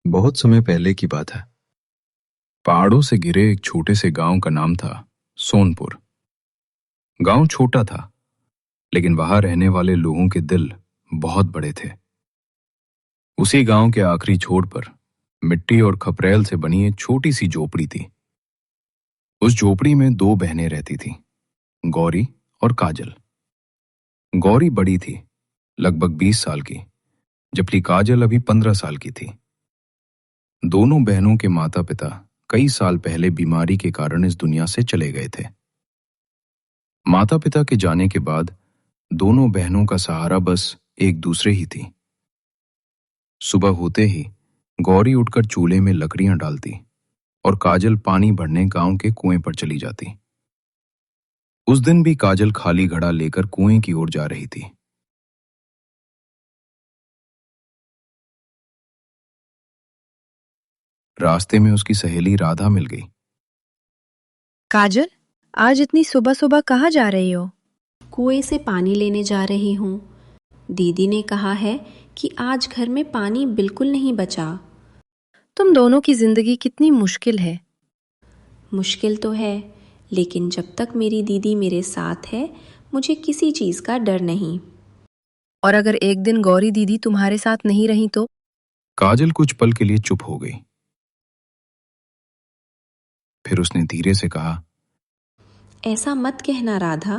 बहुत समय पहले की बात है। पहाड़ों से घिरे एक छोटे से गांव का नाम था सोनपुर। गांव छोटा था, लेकिन वहां रहने वाले लोगों के दिल बहुत बड़े थे। उसी गांव के आखिरी छोर पर मिट्टी और खपरेल से बनी एक छोटी सी झोपड़ी थी। उस झोपड़ी में दो बहनें रहती थीं, गौरी और काजल। गौरी बड़ी थी, लगभग 20 साल की, जबकि काजल अभी 15 साल की थी। दोनों बहनों के माता पिता कई साल पहले बीमारी के कारण इस दुनिया से चले गए थे। माता पिता के जाने के बाद दोनों बहनों का सहारा बस एक दूसरे ही थी। सुबह होते ही गौरी उठकर चूल्हे में लकड़ियां डालती और काजल पानी भरने गांव के कुएं पर चली जाती। उस दिन भी काजल खाली घड़ा लेकर कुएं की ओर जा रही थी। रास्ते में उसकी सहेली राधा मिल गई। काजल, आज इतनी सुबह सुबह कहाँ जा रही हो? कुएं से पानी लेने जा रही हूँ। दीदी ने कहा है कि आज घर में पानी बिल्कुल नहीं बचा। तुम दोनों की जिंदगी कितनी मुश्किल है। मुश्किल तो है, लेकिन जब तक मेरी दीदी मेरे साथ है, मुझे किसी चीज़ का डर नहीं। और अगर एक दिन गौरी दीदी तुम्हारे साथ नहीं रही तो? काजल कुछ पल के लिए चुप हो गई। फिर उसने धीरे से कहा, ऐसा मत कहना राधा,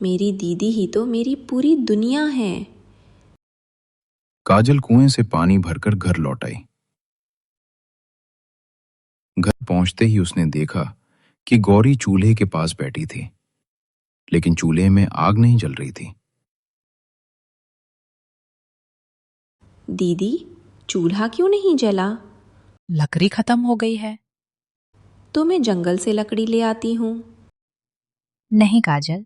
मेरी दीदी ही तो मेरी पूरी दुनिया है। काजल कुएं से पानी भरकर घर लौट आई। घर पहुंचते ही उसने देखा कि गौरी चूल्हे के पास बैठी थी, लेकिन चूल्हे में आग नहीं जल रही थी। दीदी, चूल्हा क्यों नहीं जला? लकड़ी खत्म हो गई है। तो मैं जंगल से लकड़ी ले आती हूँ। नहीं काजल,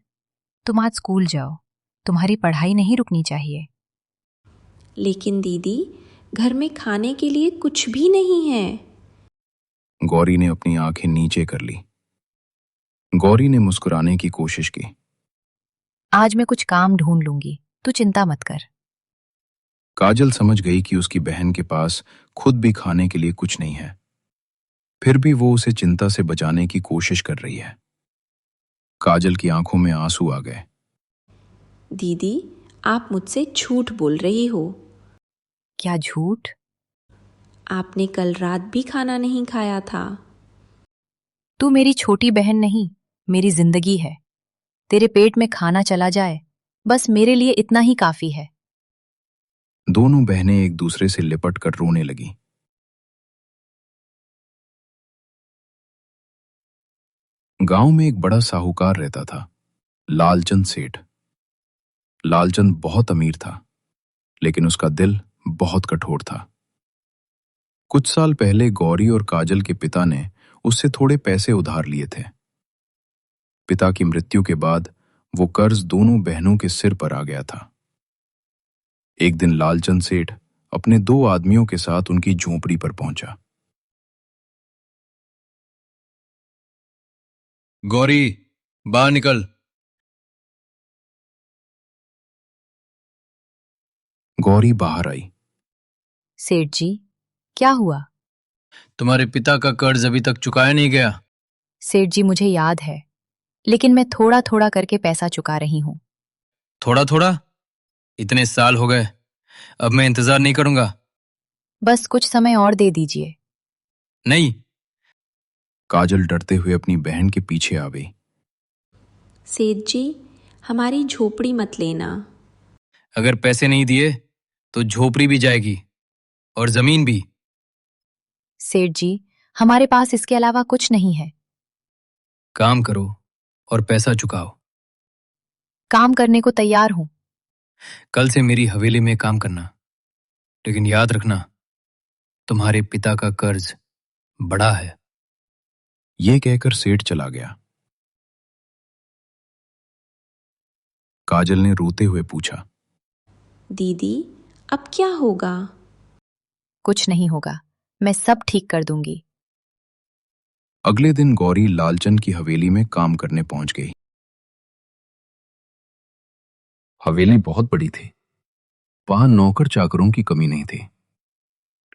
तुम आज स्कूल जाओ, तुम्हारी पढ़ाई नहीं रुकनी चाहिए। लेकिन दीदी, घर में खाने के लिए कुछ भी नहीं है। गौरी ने अपनी आंखें नीचे कर ली। गौरी ने मुस्कुराने की कोशिश की। आज मैं कुछ काम ढूंढ लूंगी, तू चिंता मत कर। काजल समझ गई कि उसकी बहन के पास खुद भी खाने के लिए कुछ नहीं है, फिर भी वो उसे चिंता से बचाने की कोशिश कर रही है। काजल की आंखों में आंसू आ गए। दीदी, आप मुझसे झूठ बोल रही हो। क्या झूठ? आपने कल रात भी खाना नहीं खाया था। तू मेरी छोटी बहन नहीं, मेरी जिंदगी है। तेरे पेट में खाना चला जाए, बस मेरे लिए इतना ही काफी है। दोनों बहनें एक दूसरे से लिपट कर रोने लगी। गांव में एक बड़ा साहूकार रहता था, लालचंद सेठ। लालचंद बहुत अमीर था, लेकिन उसका दिल बहुत कठोर था। कुछ साल पहले गौरी और काजल के पिता ने उससे थोड़े पैसे उधार लिए थे। पिता की मृत्यु के बाद वो कर्ज दोनों बहनों के सिर पर आ गया था। एक दिन लालचंद सेठ अपने दो आदमियों के साथ उनकी झोंपड़ी पर पहुंचा। गौरी, बाहर निकल। गौरी बाहर आई। सेठ जी, क्या हुआ? तुम्हारे पिता का कर्ज अभी तक चुकाया नहीं गया? सेठ जी, मुझे याद है, लेकिन मैं थोड़ा थोड़ा करके पैसा चुका रही हूँ। थोड़ा थोड़ा? इतने साल हो गए, अब मैं इंतजार नहीं करूंगा। बस कुछ समय और दे दीजिए। नहीं। काजल डरते हुए अपनी बहन के पीछे आ गई। सेठ जी, हमारी झोपड़ी मत लेना। अगर पैसे नहीं दिए तो झोपड़ी भी जाएगी और जमीन भी। सेठ जी, हमारे पास इसके अलावा कुछ नहीं है। काम करो और पैसा चुकाओ। काम करने को तैयार हूँ। कल से मेरी हवेली में काम करना, लेकिन याद रखना, तुम्हारे पिता का कर्ज बड़ा है। ये कहकर सेठ चला गया। काजल ने रोते हुए पूछा, दीदी, अब क्या होगा? कुछ नहीं होगा, मैं सब ठीक कर दूंगी। अगले दिन गौरी लालचंद की हवेली में काम करने पहुंच गई। हवेली बहुत बड़ी थी, वहां नौकर चाकरों की कमी नहीं थी,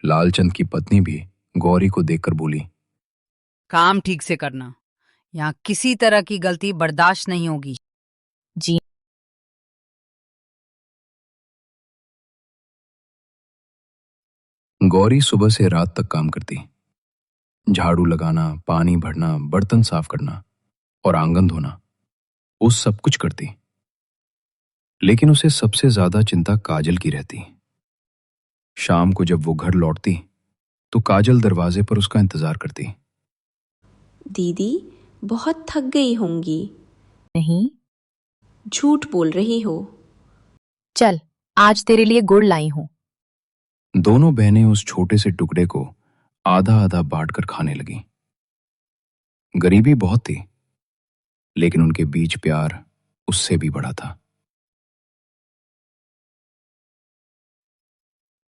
लालचंद की पत्नी भी गौरी को देखकर बोली, काम ठीक से करना, यहाँ किसी तरह की गलती बर्दाश्त नहीं होगी। जी। गौरी सुबह से रात तक काम करती। झाड़ू लगाना, पानी भरना, बर्तन साफ करना और आंगन धोना, वो सब कुछ करती। लेकिन उसे सबसे ज्यादा चिंता काजल की रहती। शाम को जब वो घर लौटती तो काजल दरवाजे पर उसका इंतजार करती। दीदी, बहुत थक गई होंगी। नहीं। झूठ बोल रही हो। चल, आज तेरे लिए गुड़ लाई हूं। दोनों बहनें उस छोटे से टुकड़े को आधा आधा बांटकर खाने लगी। गरीबी बहुत थी, लेकिन उनके बीच प्यार उससे भी बड़ा था।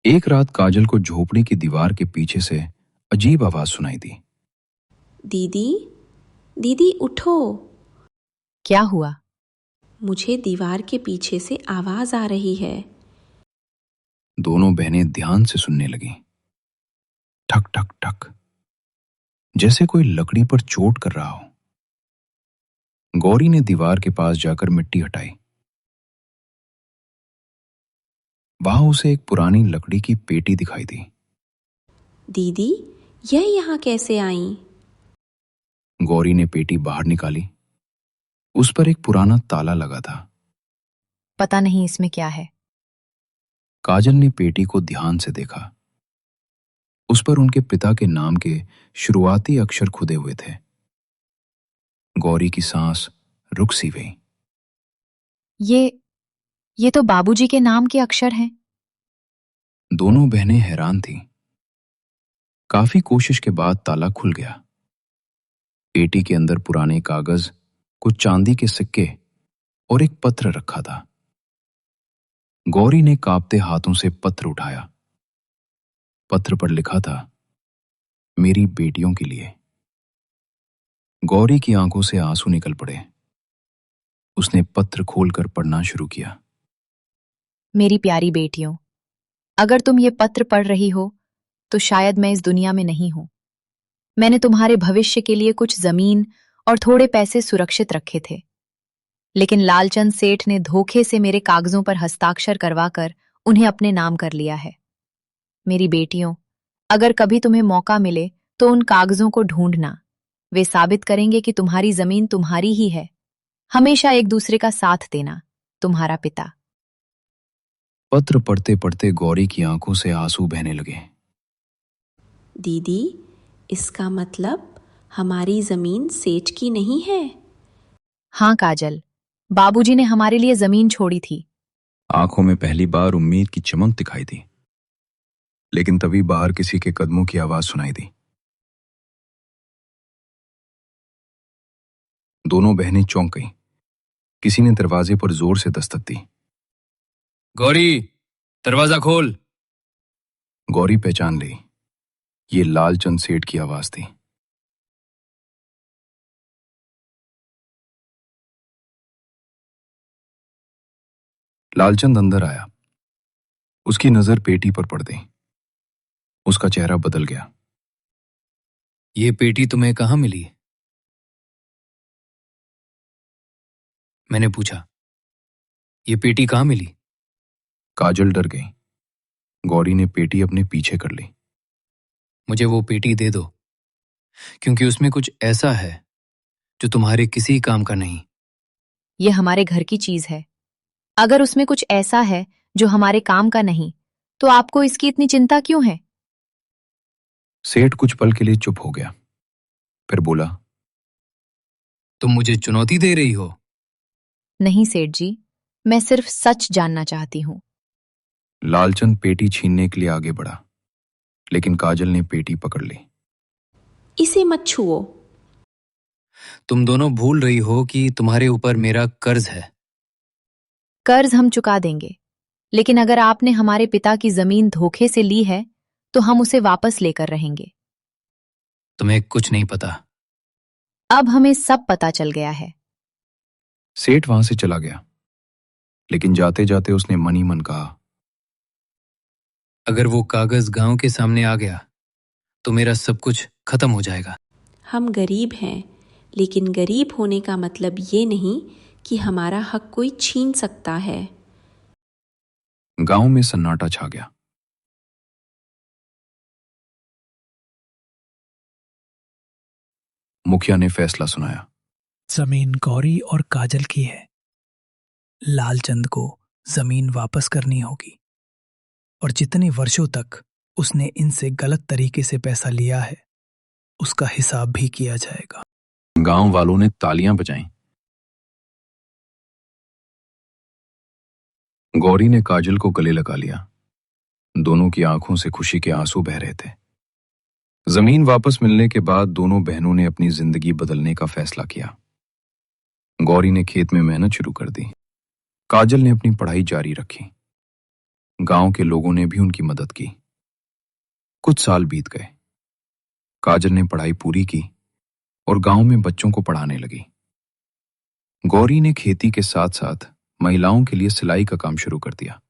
एक रात काजल को झोपड़ी की दीवार के पीछे से अजीब आवाज सुनाई दी। दीदी, दीदी उठो। क्या हुआ? मुझे दीवार के पीछे से आवाज आ रही है। दोनों बहनें ध्यान से सुनने लगीं। ठक ठक ठक, जैसे कोई लकड़ी पर चोट कर रहा हो। गौरी ने दीवार के पास जाकर मिट्टी हटाई। वहां उसे एक पुरानी लकड़ी की पेटी दिखाई दी। दीदी, यह यहाँ कैसे आई? गौरी ने पेटी बाहर निकाली। उस पर एक पुराना ताला लगा था। पता नहीं इसमें क्या है। काजल ने पेटी को ध्यान से देखा। उस पर उनके पिता के नाम के शुरुआती अक्षर खुदे हुए थे। गौरी की सांस रुक सी गई। ये तो बाबूजी के नाम के अक्षर हैं। दोनों बहनें हैरान थीं। काफी कोशिश के बाद ताला खुल गया। पेटी के अंदर पुराने कागज, कुछ चांदी के सिक्के और एक पत्र रखा था। गौरी ने कांपते हाथों से पत्र उठाया। पत्र पर लिखा था, मेरी बेटियों के लिए। गौरी की आंखों से आंसू निकल पड़े। उसने पत्र खोलकर पढ़ना शुरू किया। मेरी प्यारी बेटियों, अगर तुम ये पत्र पढ़ रही हो तो शायद मैं इस दुनिया में नहीं हूं। मैंने तुम्हारे भविष्य के लिए कुछ जमीन और थोड़े पैसे सुरक्षित रखे थे, लेकिन लालचंद सेठ ने धोखे से मेरे कागजों पर हस्ताक्षर करवाकर उन्हें अपने नाम कर लिया है। मेरी बेटियों, अगर कभी तुम्हें मौका मिले तो उन कागजों को ढूंढना। वे साबित करेंगे कि तुम्हारी जमीन तुम्हारी ही है। हमेशा एक दूसरे का साथ देना। तुम्हारा पिता। पत्र पढ़ते पढ़ते गौरी की आंखों से आंसू बहने लगे। दीदी, इसका मतलब हमारी जमीन सेठ की नहीं है? हाँ काजल, बाबूजी ने हमारे लिए जमीन छोड़ी थी। आंखों में पहली बार उम्मीद की चमक दिखाई दी। लेकिन तभी बाहर किसी के कदमों की आवाज सुनाई दी। दोनों बहनें चौंक गईं। किसी ने दरवाजे पर जोर से दस्तक दी। गौरी, दरवाजा खोल। गौरी पहचान ली, ये लालचंद सेठ की आवाज थी। लालचंद अंदर आया। उसकी नजर पेटी पर पड़ गई। उसका चेहरा बदल गया। ये पेटी तुम्हें कहाँ मिली? मैंने पूछा, ये पेटी कहाँ मिली? काजल डर गई। गौरी ने पेटी अपने पीछे कर ली। मुझे वो पेटी दे दो, क्योंकि उसमें कुछ ऐसा है जो तुम्हारे किसी काम का नहीं। ये हमारे घर की चीज है। अगर उसमें कुछ ऐसा है जो हमारे काम का नहीं, तो आपको इसकी इतनी चिंता क्यों है? सेठ कुछ पल के लिए चुप हो गया, फिर बोला, तुम मुझे चुनौती दे रही हो? नहीं सेठ जी, मैं सिर्फ सच जानना चाहती हूँ। लालचंद पेटी छीनने के लिए आगे बढ़ा, लेकिन काजल ने पेटी पकड़ ली। इसे मत छुओ। तुम दोनों भूल रही हो कि तुम्हारे ऊपर मेरा कर्ज है। कर्ज हम चुका देंगे, लेकिन अगर आपने हमारे पिता की जमीन धोखे से ली है तो हम उसे वापस लेकर रहेंगे। तुम्हें कुछ नहीं पता। अब हमें सब पता चल गया है। सेठ वहां से चला गया, लेकिन जाते जाते उसने मन ही मन कहा, अगर वो कागज गांव के सामने आ गया तो मेरा सब कुछ खत्म हो जाएगा। हम गरीब हैं, लेकिन गरीब होने का मतलब ये नहीं कि हमारा हक कोई छीन सकता है। गांव में सन्नाटा छा गया। मुखिया ने फैसला सुनाया। जमीन गौरी और काजल की है। लालचंद को जमीन वापस करनी होगी और जितने वर्षों तक उसने इनसे गलत तरीके से पैसा लिया है उसका हिसाब भी किया जाएगा। गांव वालों ने तालियां बजाईं। गौरी ने काजल को गले लगा लिया। दोनों की आंखों से खुशी के आंसू बह रहे थे। जमीन वापस मिलने के बाद दोनों बहनों ने अपनी जिंदगी बदलने का फैसला किया। गौरी ने खेत में मेहनत शुरू कर दी। काजल ने अपनी पढ़ाई जारी रखी। गांव के लोगों ने भी उनकी मदद की। कुछ साल बीत गए। काजल ने पढ़ाई पूरी की और गांव में बच्चों को पढ़ाने लगी। गौरी ने खेती के साथ साथ महिलाओं के लिए सिलाई का काम शुरू कर दिया।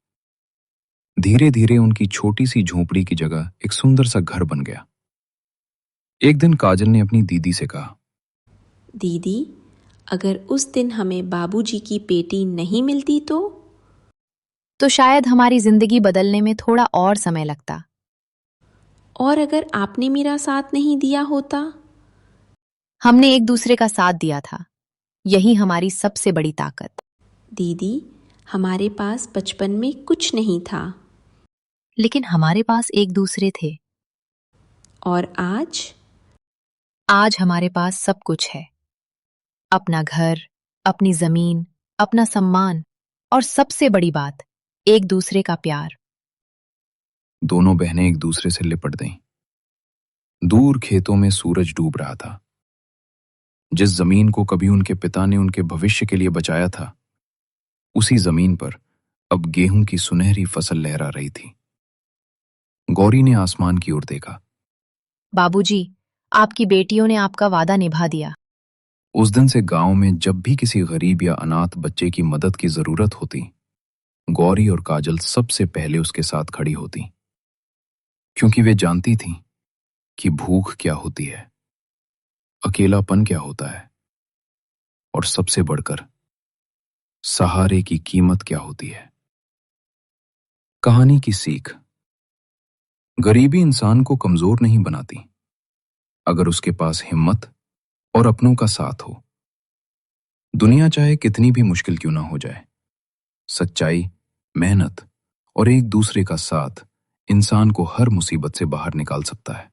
धीरे धीरे उनकी छोटी सी झोपड़ी की जगह एक सुंदर सा घर बन गया। एक दिन काजल ने अपनी दीदी से कहा, दीदी, अगर उस दिन हमें बाबूजी की पेटी नहीं मिलती तो शायद हमारी जिंदगी बदलने में थोड़ा और समय लगता। और अगर आपने मेरा साथ नहीं दिया होता? हमने एक दूसरे का साथ दिया था, यही हमारी सबसे बड़ी ताकत। दीदी, हमारे पास बचपन में कुछ नहीं था, लेकिन हमारे पास एक दूसरे थे। और आज हमारे पास सब कुछ है। अपना घर, अपनी जमीन, अपना सम्मान और सबसे बड़ी बात, एक दूसरे का प्यार। दोनों बहनें एक दूसरे से लिपट गईं। दूर खेतों में सूरज डूब रहा था। जिस जमीन को कभी उनके पिता ने उनके भविष्य के लिए बचाया था, उसी जमीन पर अब गेहूं की सुनहरी फसल लहरा रही थी। गौरी ने आसमान की ओर देखा। बाबूजी, आपकी बेटियों ने आपका वादा निभा दिया। उस दिन से गांव में जब भी किसी गरीब या अनाथ बच्चे की मदद की जरूरत होती, गौरी और काजल सबसे पहले उसके साथ खड़ी होती, क्योंकि वे जानती थीं कि भूख क्या होती है, अकेलापन क्या होता है, और सबसे बढ़कर सहारे की कीमत क्या होती है। कहानी की सीख: गरीबी इंसान को कमजोर नहीं बनाती, अगर उसके पास हिम्मत और अपनों का साथ हो। दुनिया चाहे कितनी भी मुश्किल क्यों ना हो जाए, सच्चाई, मेहनत और एक दूसरे का साथ इंसान को हर मुसीबत से बाहर निकाल सकता है।